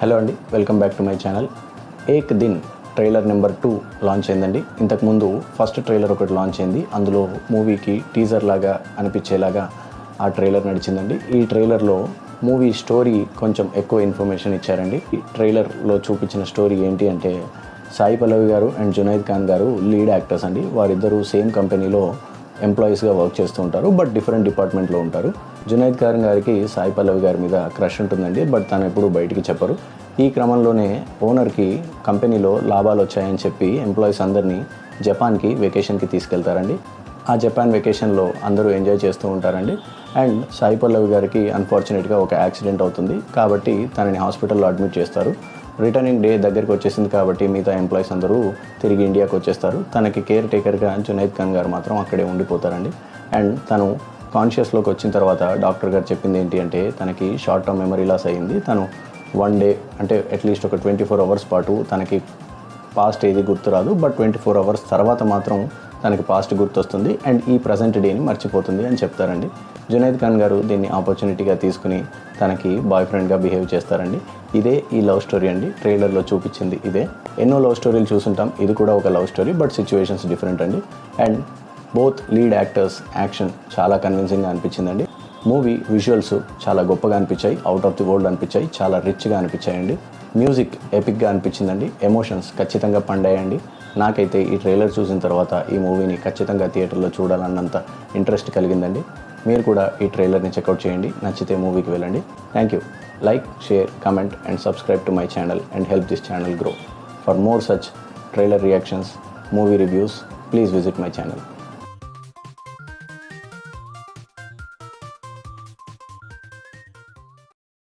Hello అండి, welcome back to my channel. Ek Din trailer number 2 launch అయిందండి. ఇంతకుముందు ఫస్ట్ ట్రైలర్ ఒకటి లాంచ్ అయింది. అందులో మూవీకి టీజర్ లాగా అనిపించేలాగా ఆ ట్రైలర్ నడిచిందండి. ఈ ట్రైలర్లో మూవీ స్టోరీ కొంచెం ఎక్కువ ఇన్ఫర్మేషన్ ఇచ్చారండి. ఈ ట్రైలర్లో చూపించిన స్టోరీ ఏంటి అంటే, సాయి పల్లవి గారు అండ్ జునైద్ ఖాన్ గారు లీడ్ యాక్టర్స్ అండి. వారిద్దరూ సేమ్ కంపెనీలో ఎంప్లాయీస్గా వర్క్ చేస్తూ ఉంటారు, బట్ డిఫరెంట్ డిపార్ట్మెంట్లో ఉంటారు. జునైద్ ఖాన్ గారికి సాయి పల్లవి గారి మీద క్రష్ ఉంటుందండి, బట్ తను ఎప్పుడు బయటికి చెప్పరు. ఈ క్రమంలోనే ఓనర్కి కంపెనీలో లాభాలు వచ్చాయని చెప్పి ఎంప్లాయీస్ అందరినీ జపాన్కి వెకేషన్కి తీసుకెళ్తారండి. ఆ జపాన్ వెకేషన్లో అందరూ ఎంజాయ్ చేస్తూ ఉంటారండి. అండ్ సాయి పల్లవి గారికి అన్ఫార్చునేట్గా ఒక యాక్సిడెంట్ అవుతుంది, కాబట్టి తనని హాస్పిటల్లో అడ్మిట్ చేస్తారు. రిటర్నింగ్ డే దగ్గరికి వచ్చేసింది కాబట్టి మిగతా ఎంప్లాయీస్ అందరూ తిరిగి ఇండియాకి వచ్చేస్తారు. తనకి కేర్ టేకర్గా జునైద్ ఖాన్ గారు మాత్రం అక్కడే ఉండిపోతారండి. అండ్ తను కాన్షియస్లోకి వచ్చిన తర్వాత డాక్టర్ గారు చెప్పింది ఏంటి అంటే, తనకి షార్ట్ టర్మ్ మెమరీ లాస్ అయ్యింది. తను 1 డే అంటే అట్లీస్ట్ ఒక 24 అవర్స్ పాటు తనకి పాస్ట్ ఏది గుర్తురాదు, బట్ 24 అవర్స్ తర్వాత మాత్రం తనకి పాస్ట్ గుర్తొస్తుంది అండ్ ఈ ప్రజెంట్ డేని మర్చిపోతుంది అని చెప్తారండి. జునైద్ ఖాన్ గారు దీన్ని ఆపర్చునిటీగా తీసుకుని తనకి బాయ్ ఫ్రెండ్గా బిహేవ్ చేస్తారండి. ఇదే ఈ లవ్ స్టోరీ అండి. ట్రైలర్లో చూపించింది ఇదే. ఎన్నో లవ్ స్టోరీలు చూసుంటాం, ఇది కూడా ఒక love story, but situations different అండి. And both lead actors action చాలా కన్విన్సింగ్గా అనిపించిందండి. మూవీ విజువల్స్ చాలా గొప్పగా అనిపించాయి, అవుట్ ఆఫ్ ది వరల్డ్ అనిపించాయి, చాలా రిచ్గా అనిపించాయండి. మ్యూజిక్ ఎపిక్గా అనిపించిందండి. ఎమోషన్స్ ఖచ్చితంగా పండాయండి. నాకైతే ఈ ట్రైలర్ చూసిన తర్వాత ఈ మూవీని ఖచ్చితంగా థియేటర్లో చూడాలన్నంత ఇంట్రెస్ట్ కలిగిందండి. మీరు కూడా ఈ ట్రైలర్ని చెక్అవుట్ చేయండి, నచ్చితే మూవీకి వెళ్ళండి. Thank you. Like, share, comment and subscribe to my channel and help this channel grow. For more such trailer reactions, movie reviews, please visit my channel.